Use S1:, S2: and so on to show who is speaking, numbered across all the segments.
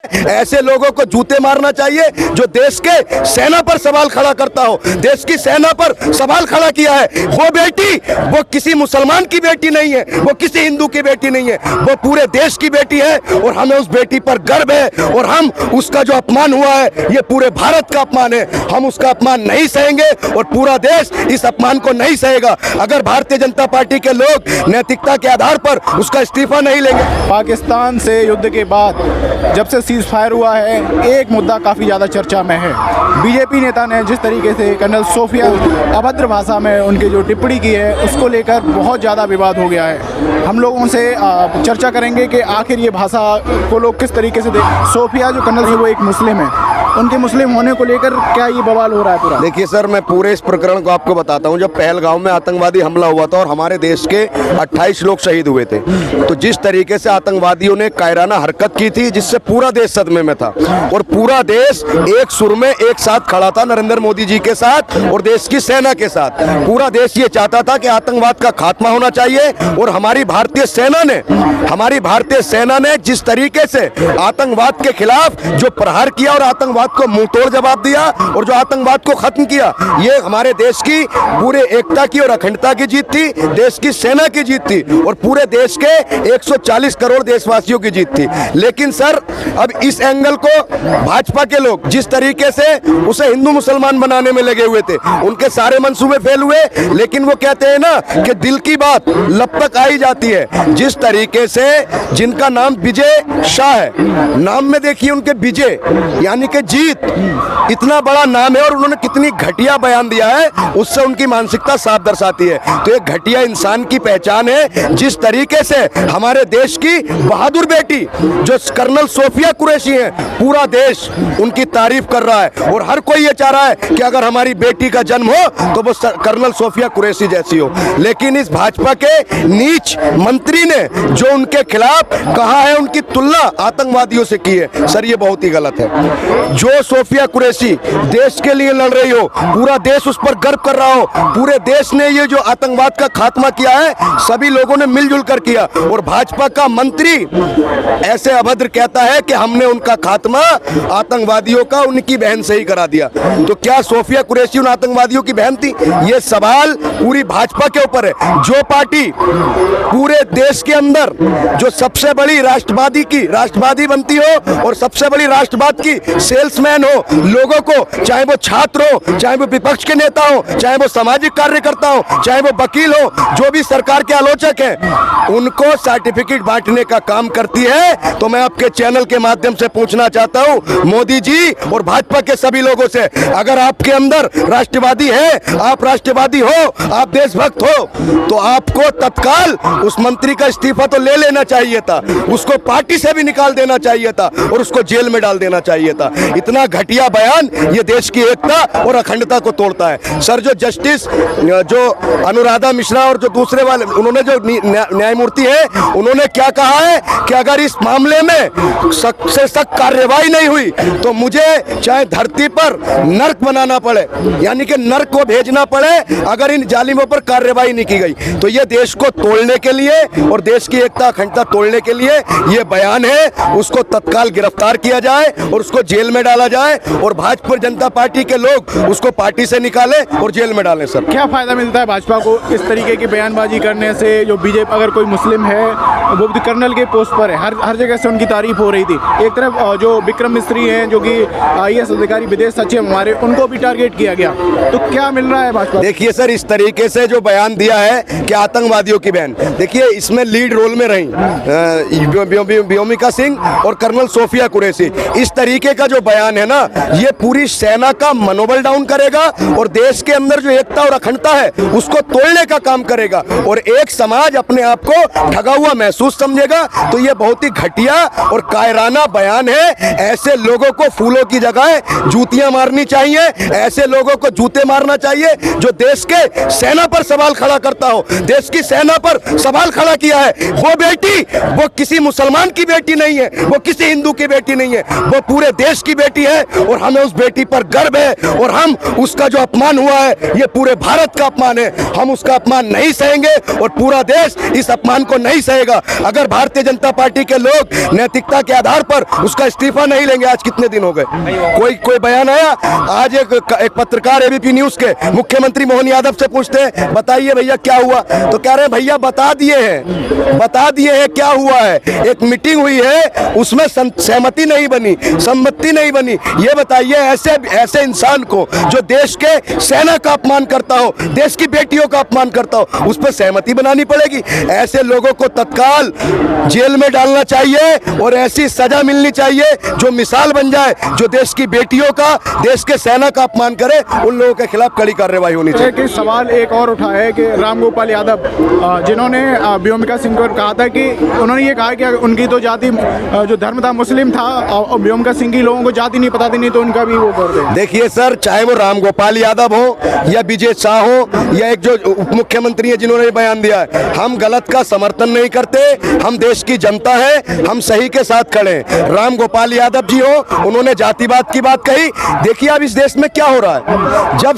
S1: ऐसे लोगों को जूते मारना चाहिए जो देश के सेना पर सवाल खड़ा करता हो। देश की सेना पर सवाल खड़ा किया है। वो बेटी वो किसी मुसलमान की बेटी नहीं है, वो किसी हिंदू की बेटी नहीं है, वो पूरे देश की बेटी है और हमें उस बेटी पर गर्व है। और हम उसका जो अपमान हुआ है ये पूरे भारत का अपमान है, हम उसका अपमान नहीं सहेंगे और पूरा देश इस अपमान को नहीं सहेगा अगर भारतीय जनता पार्टी के लोग नैतिकता के आधार पर उसका इस्तीफा नहीं लेंगे।
S2: पाकिस्तान से युद्ध के बाद जब से सीज फायर हुआ है, एक मुद्दा काफ़ी ज़्यादा चर्चा में है। बीजेपी नेता ने जिस तरीके से कर्नल सोफिया अभद्र भाषा में उनकी जो टिप्पणी की है उसको लेकर बहुत ज़्यादा विवाद हो गया है। हम लोगों से चर्चा करेंगे कि आखिर ये भाषा को लोग किस तरीके से सोफिया जो कर्नल है वो एक मुस्लिम है, उनके मुस्लिम होने को लेकर क्या ये बवाल हो रहा है पूरा?
S1: देखिए सर, मैं पूरे इस प्रकरण को आपको बताता हूं। जब पहलगांव में आतंकवादी हमला हुआ था और हमारे देश के 28 लोग शहीद हुए थे, तो जिस तरीके से आतंकवादियों ने कायराना हरकत की थी जिससे पूरा देश सदमे में था और पूरा देश एक सुर में एक साथ खड़ा था नरेंद्र मोदी जी के साथ और देश की सेना के साथ। पूरा देश ये चाहता था कि आतंकवाद का खात्मा होना चाहिए और हमारी भारतीय सेना ने जिस तरीके से आतंकवाद के खिलाफ जो प्रहार किया और आतंकवाद को मुंह तोड़ जवाब दिया और जो आतंकवाद को खत्म किया, ये हमारे देश की पूरे एकता की और अखंडता की जीत थी, देश की सेना की जीत थी और पूरे देश के 140 करोड़ देशवासियों की जीत थी। लेकिन सर, अब इस एंगल को भाजपा के लोग जिस तरीके से उसे हिंदू मुसलमान बनाने में लगे हुए थे, उनके सारे मंसूबे फेल हुए। लेकिन वो कहते हैं ना कि दिल की बात लब तक आई जाती है। जिस तरीके से जिनका नाम विजय शाह है, नाम में देखिए उनके विजय यानी कि जीत, इतना बड़ा नाम है और उन्होंने कितनी घटिया बयान दिया है, उससे उनकी मानसिकता साफ दर्शाती है। तो एक घटिया इंसान की पहचान है। जिस तरीके से हमारे देश की बहादुर बेटी जो कर्नल सोफिया कुरैशी है, पूरा देश उनकी तारीफ कर रहा है और हर कोई ये चाह रहा है कि अगर हमारी बेटी का जन्म हो तो वो कर्नल सोफिया कुरैशी जैसी हो। लेकिन इस भाजपा के नीच मंत्री ने जो उनके खिलाफ कहा है, उनकी तुलना आतंकवादियों से की है, सर ये बहुत ही गलत है। जो सोफिया कुरैशी देश के लिए लड़ रही हो, पूरा देश उस पर गर्व कर रहा हो, पूरे देश ने ये जो आतंकवाद का खात्मा किया है सभी लोगों ने मिलजुल कर किया और भाजपा का मंत्री ऐसे अभद्र कहता है कि हमने उनका खात्मा आतंकवादियों का उनकी बहन से ही करा दिया। तो क्या सोफिया कुरैशी उन आतंकवादियों की बहन थी? ये सवाल पूरी भाजपा के ऊपर है। जो पार्टी पूरे देश के अंदर जो सबसे बड़ी राष्ट्रवादी बनती हो और सबसे बड़ी राष्ट्रवाद की सेल्समैन हो, लोगों को, चाहे वो छात्र हो, चाहे वो विपक्ष के नेता हो, चाहे वो सामाजिक कार्यकर्ता हो, चाहे वो वकील हो, जो भी सरकार के आलोचक हैं, उनको सर्टिफिकेट बांटने का काम करती है। तो मैं आपके चैनल के माध्यम से पूछना चाहता हूं मोदी जी और भाजपा के सभी लोगों से, अगर आपके अंदर राष्ट्रवादी है, आप राष्ट्रवादी हो, आप देशभक्त हो, तो आपको तत्काल उस मंत्री का इस्तीफा तो ले लेना चाहिए था, उसको पार्टी से भी निकाल देना चाहिए था और उसको जेल में डाल देना चाहिए था। इतना घटिया बयान ये देश की एकता और अखंडता को तोड़ता है। सर, जो जस्टिस जो अनुराधा मिश्रा और जो दूसरे वाले उन्होंने जो न्यायमूर्ति है, उन्होंने क्या कहा है कि अगर इस मामले में सख्त से सख्त कार्रवाई नहीं हुई तो मुझे चाहे धरती पर नर्क बनाना पड़े, यानी कि नर्क को भेजना पड़े अगर इन जालिमों पर कार्रवाई नहीं की गई। तो ये देश को तोड़ने के लिए और देश की एकता अखंडता तोड़ने के लिए ये बयान है, उसको तत्काल गिरफ्तार किया जाए और उसको जेल में डाला जाए और भाजपा जनता पार्टी के लोग उसको पार्टी से निकाले और जेल में डालें। सर, क्या फायदा मिलता है भाजपा को इस तरीके की बयानबाजी करने से? जो बीजेपी, अगर कोई मुस्लिम है वो भी कर्नल के पोस्ट पर है, हर जगह से उनकी तारीफ हो रही थी। एक तरफ जो विक्रम मिस्त्री हैं जो कि IAS अधिकारी विदेश सचिव हमारे, उनको भी टारगेट किया गया, तो क्या मिल रहा है भाजपा? देखिए सर, इस तरीके से जो बयान दिया है कि आतंकवादियों की बहन, देखिए इसमें लीड रोल में रही व्योमिका सिंह और कर्नल सोफिया कुरैशी। इस तरीके का जो बयान है ना, ये पूरी सेना का मनोबल डाउन करेगा और देश के अंदर जो एकता और अखंडता है उसको तोड़ने का काम करेगा और एक समाज अपने आप को ठगा हुआ महसूस समझेगा। तो ये बहुत ही घटिया और कायराना बयान है। ऐसे लोगों को फूलों की जगह जूतियां मारनी चाहिए, ऐसे लोगों को जूते मारना चाहिए जो देश के सेना पर सवाल खड़ा करता हो। देश की सेना पर सवाल खड़ा किया है। वो बेटी वो किसी मुसलमान की बेटी नहीं है, वो किसी हिंदू की बेटी नहीं है, वो पूरे देश की बेटी बेटी है और हमें उस बेटी पर गर्व है, और हम उसका जो अपमान हुआ है ये पूरे भारत का अपमान है, हम उसका अपमान नहीं सहेंगे और पूरा देश इस अपमान को नहीं सहेगा। अगर भारतीय जनता पार्टी के लोग नैतिकता के आधार पर उसका इस्तीफा नहीं लेंगे, आज कितने दिन हो गए, कोई बयान आया? आज एक पत्रकार एबीपी न्यूज के मुख्यमंत्री मोहन यादव से पूछते हैं बताइए भैया क्या हुआ, तो कह रहे हैं भैया बता दिए हैं क्या हुआ है, एक मीटिंग हुई है उसमें सहमति नहीं बनी, सम्मति नहीं बनी। ये बताइए ऐसे इंसान को जो देश के सेना का अपमान करता हो, देश की बेटियों का अपमान करता हो, उस पर सहमति बनानी पड़ेगी? ऐसे लोगों को तत्काल जेल में डालना चाहिए और ऐसी सजा मिलनी चाहिए जो मिसाल बन जाए, जो देश की बेटियों का, देश के सेना का अपमान करे, उन लोगों के खिलाफ कड़ी कार्रवाई होनी चाहिए।
S2: एक सवाल एक और उठा है कि रामगोपाल यादव जिन्होंने व्योमिका सिंह को कहा था कि उन्होंने ये कहा कि उनकी तो जाति जो धर्म था मुस्लिम था और व्योमिका सिंह की लोगों को जाति नहीं पता थी, नहीं तो उनका भी वो कर दे।
S1: देखिए सर, चाहे वो रामगोपाल यादव हो या विजय शाह हो या एक जो उप मुख्यमंत्री है जिन्होंने बयान दिया है, हम गलत का समर्थन नहीं करते, हम देश की जनता है, हम सही के साथ खड़े हैं। रामगोपाल यादव जी हो, उन्होंने जातिवाद की बात कही। देखिए अब इस देश में क्या हो रहा है, जब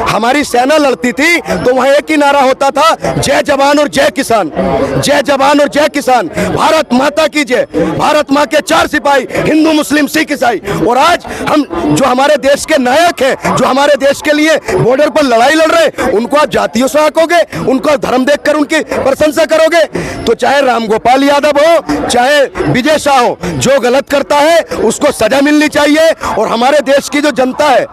S1: हमारी सेना लड़ती थी तो वहां एक ही नारा होता था, जय जवान और जय किसान, जय जवान और जय किसान, भारत माता की जय, भारत माँ के 4 सिपाही, हिंदू मुस्लिम सिख ईसाई। और आज हम जो हमारे देश के नायक हैं, जो हमारे देश के लिए बॉर्डर पर लड़ाई लड़ रहे हैं, उनको आप जातियों से आंकोगे, उनको धर्म देखकर उनकी प्रशंसा करोगे? तो चाहे रामगोपाल यादव हो चाहे विजय शाह हो, जो गलत करता है उसको सजा मिलनी चाहिए। और हमारे देश की जो जनता है,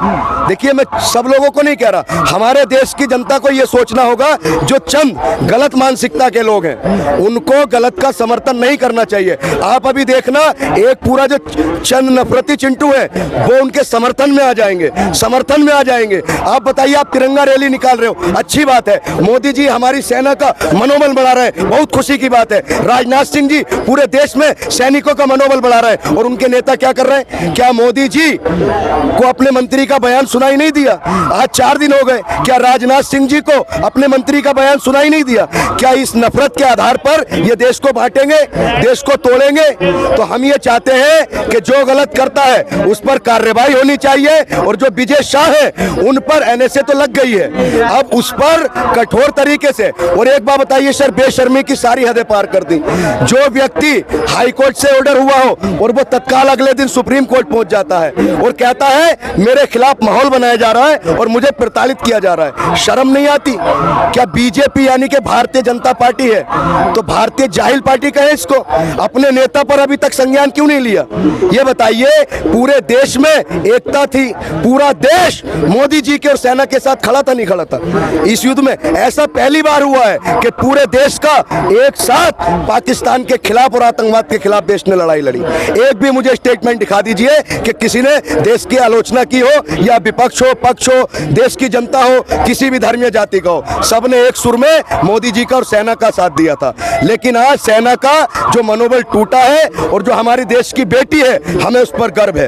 S1: देखिए मैं सब लोगों को नहीं कह रहा, हमारे देश की जनता को यह सोचना होगा जो चंद गलत मानसिकता के लोग हैं उनको गलत का समर्थन नहीं करना चाहिए। आप अभी देखना, एक पूरा जो चंद नफरती चिंटू है वो उनके समर्थन में आ जाएंगे, आप बताइए, आप तिरंगा रैली निकाल रहे हो, अच्छी बात है, मोदी जी हमारी सेना का मनोबल बढ़ा रहे हैं, बहुत खुशी की बात है। राजनाथ सिंह जी पूरे देश में सैनिकों का मनोबल बढ़ा रहे हैं, और उनके नेता क्या कर रहे हैं? क्या मोदी जी को अपने मंत्री का बयान सुनाई नहीं दिया? आज 4 दिन हो गए, क्या राजनाथ सिंह जी को अपने मंत्री का बयान सुनाई नहीं दिया? क्या इस नफरत के आधार पर ये देश को बांटेंगे, देश को तोड़ेंगे? तो हम ये चाहते हैं कि जो गलत करता है उस पर कार्रवाई होनी चाहिए, और जो विजय शाह है उन पर एनएसए तो लग गई है, अब उस पर कठोर तरीके से। और एक बात बताइए सर, बेशर्मी की सारी हदें पार कर दी। जो व्यक्ति हाई कोर्ट से ऑर्डर हुआ हो और वो तत्काल अगले दिन सुप्रीम कोर्ट पहुंच जाता है और कहता है मेरे खिलाफ माहौल बनाया जा रहा है और मुझे प्रताड़ित किया जा रहा है, शर्म नहीं आती? क्या बीजेपी यानी कि भारतीय जनता पार्टी है तो भारतीय जाहिल पार्टी कहे इसको? अपने नेता पर अभी तक संज्ञान क्यों नहीं लिया? ये बताइए, पूरे देश में एकता थी, पूरा देश मोदी जी के और सेना के साथ खड़ा था, नहीं खड़ा था इस युद्ध में? ऐसा पहली बार हुआ है कि पूरे देश का एक साथ पाकिस्तान के खिलाफ और आतंकवाद के खिलाफ देश ने लड़ाई लड़ी। एक भी मुझे स्टेटमेंट दिखा दीजिए कि किसी ने देश की आलोचना की हो, या विपक्ष हो, पक्ष हो, देश की जनता हो, किसी भी धर्म या जाति का हो, सबने एक सुर में मोदी जी का और सेना का साथ दिया था। लेकिन आज सेना का जो मनोबल टूटा है और जो हमारी देश की बेटी है, हमें उस पर गर्व है,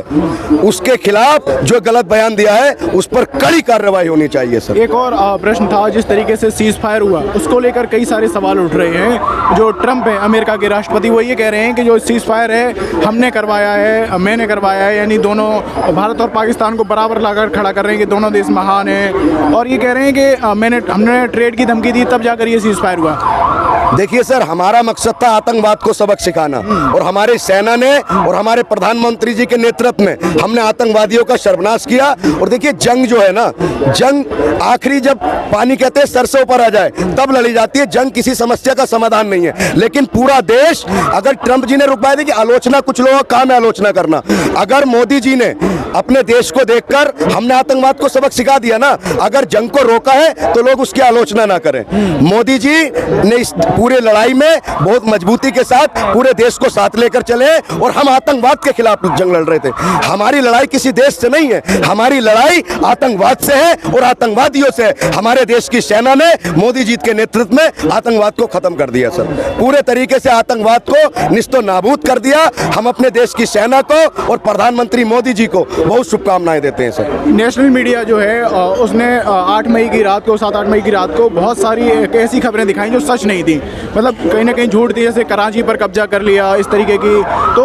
S1: उसके खिलाफ जो गलत बयान दिया है उस पर कड़ी कार्रवाई होनी चाहिए सर।
S2: एक और प्रश्न था, जिस तरीके से सीज फायर हुआ उसको लेकर कई सारे सवाल उठ रहे हैं। जो ट्रंप है अमेरिका के राष्ट्रपति, वो ये कह रहे हैं कि जो सीज फायर है हमने करवाया है, मैंने करवाया है, यानी दोनों भारत और पाकिस्तान को बराबर लाकर खड़ा कर रहे हैं कि दोनों देश महान हैं, और ये कह रहे हैं कि हमने ट्रेड की धमकी दी तब जाकर ये सीज फायर हुआ।
S1: देखिए सर, हमारा मकसद था आतंकवाद को सबक सिखाना, और हमारी सेना ने और हमारे प्रधानमंत्री जी के नेतृत्व में हमने आतंकवादियों का सर्वनाश किया। और देखिए, जंग जो है ना, जंग आखिरी जब पानी कहते हैं सर से ऊपर आ जाए तब लड़ी जाती है। जंग किसी समस्या का समाधान नहीं है। लेकिन पूरा देश, अगर ट्रंप जी ने रुकवाया थी कि आलोचना कुछ लोगों का काम है आलोचना करना, अगर मोदी जी ने अपने देश को देखकर हमने आतंकवाद को सबक सिखा दिया ना, अगर जंग को रोका है तो लोग उसकी आलोचना ना करें। मोदी जी ने इस पूरे लड़ाई में बहुत मजबूती के साथ पूरे देश को साथ लेकर चले, और हम आतंकवाद के खिलाफ जंग लड़ रहे थे। हमारी लड़ाई किसी देश से नहीं है, हमारी लड़ाई आतंकवाद से है और आतंकवादियों से। हमारे देश की सेना ने मोदी जी के नेतृत्व में आतंकवाद को खत्म कर दिया सर, पूरे तरीके से आतंकवाद को निस्तो नाबूद कर दिया। हम अपने देश की सेना को और प्रधानमंत्री मोदी जी को बहुत शुभकामनाएं देते हैं सर।
S2: नेशनल मीडिया जो है उसने 8 मई की रात को, 7-8 मई की रात को बहुत सारी ऐसी खबरें दिखाई जो सच नहीं थी। मतलब कहीं ना कहीं झूठ थी, जैसे कराची पर कब्जा कर लिया इस तरीके की, तो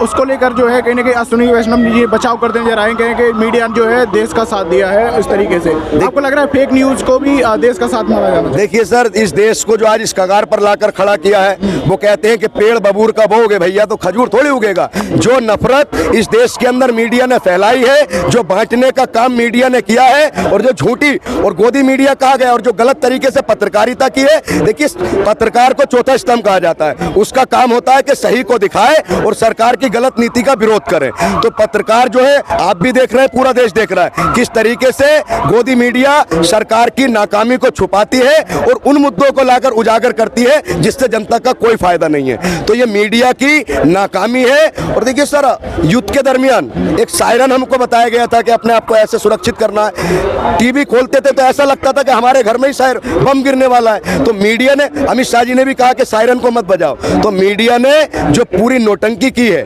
S2: उसको लेकर जो है कहीं ना कहीं अश्विनी वैष्णव जी बचाव करते नजर आए, कहीं कि मीडिया जो है देश का साथ दिया है इस तरीके से। आपको लग रहा है फेक न्यूज़ को भी देश का साथ माना जाना चाहिए?
S1: देखिए सर, इस देश को जो आज इस कगार पर लाकर खड़ा किया है, वो कहते हैं कि पेड़ बबूर का बोओगे भैया तो खजूर थोड़ी उगेगा। जो नफरत इस देश के अंदर मीडिया ने फैलाई है, जो बांटने का काम मीडिया ने किया है, और जो झूठी और गोदी मीडिया कहा गया और जो गलत तरीके से पत्रकारिता की है, देखिए पत्रकार को चौथा स्तंभ कहा जाता है। उसका काम होता है कि सही को दिखाए और सरकार की गलत नीति का विरोध करे। तो पत्रकार जो है, आप भी देख रहे हैं, पूरा देश देख रहा है किस तरीके से गोदी मीडिया सरकार की नाकामी को छुपाती है और उन मुद्दों को लाकर उजागर करती है जिससे जनता का कोई फायदा नहीं है। तो ये मीडिया की नाकामी है। और देखिए सर, युद्ध के दरमियान एक सायरन हमको बताया गया था कि अपने आप को ऐसे सुरक्षित करना है। टीवी खोलते थे तो ऐसा लगता था कि हमारे घर में ही बम गिरने वाला है। तो मीडिया ने, अमित शाह जी ने भी कहा कि सायरन को मत बजाओ। तो मीडिया ने जो पूरी नोटंकी की है,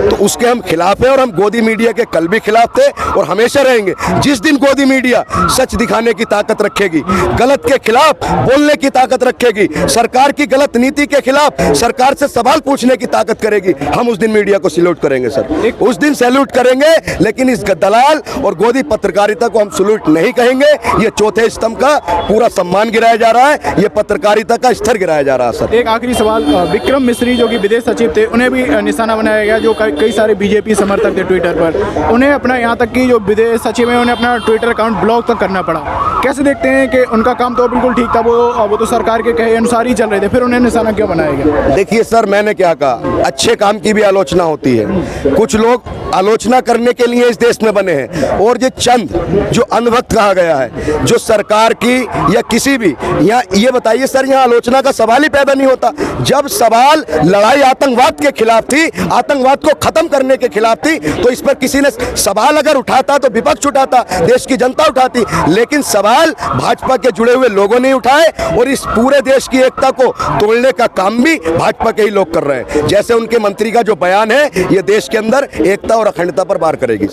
S1: तो उसके हम खिलाफ है और हम गोदी मीडिया के कल भी खिलाफ थे और हमेशा रहेंगे। जिस दिन गोदी मीडिया सच दिखाने की ताकत रखेगी, गलत के खिलाफ बोलने की ताकत रखेगी, सरकार की गलत नीति के खिलाफ सरकार से सवाल पूछने की ताकत करेगी, हम उस दिन मीडिया को सैल्यूट करेंगे सर, उस दिन सैल्यूट करेंगे। लेकिन इस दलाल और गोदी पत्रकारिता को हम सैल्यूट नहीं कहेंगे। ये चौथे स्तंभ का पूरा सम्मान गिराया जा रहा है, ये पत्रकारिता का स्तर गिराया जा रहा है सर।
S2: एक आखिरी सवाल, विक्रम मिश्री जो कि विदेश सचिव थे, उन्हें भी निशाना बनाया गया, जो कई सारे बीजेपी समर्थक थे ट्विटर पर, उन्हें अपना, यहाँ तक कि जो विदेश सचिव है उन्हें अपना ट्विटर अकाउंट ब्लॉक तक करना पड़ा। कैसे देखते हैं कि उनका काम तो बिल्कुल ठीक था, वो तो सरकार के कहे अनुसार ही चल रहे थे, फिर उन्हें निशाना क्यों बनाया गया?
S1: देखिए सर, मैंने क्या कहा, अच्छे काम की भी आलोचना होती है। कुछ लोग आलोचना करने के लिए इस देश में बने हैं, और ये चंद जो अनभक्त कहा गया है, जो सरकार की या किसी भी, यहाँ ये बताइए सर, यहाँ आलोचना का सवाल ही पैदा नहीं होता। जब सवाल लड़ाई आतंकवाद के खिलाफ थी, आतंकवाद को खत्म करने के खिलाफ थी, तो इस पर किसी ने सवाल अगर उठाता तो विपक्ष उठाता, देश की जनता उठाती। लेकिन सवाल भाजपा के जुड़े हुए लोगों ने उठाए और इस पूरे देश की एकता को तोड़ने का काम भी भाजपा के ही लोग कर रहे हैं। जैसे उनके मंत्री का जो बयान है, ये देश के अंदर एकता और अखंडता पर वार करेगी।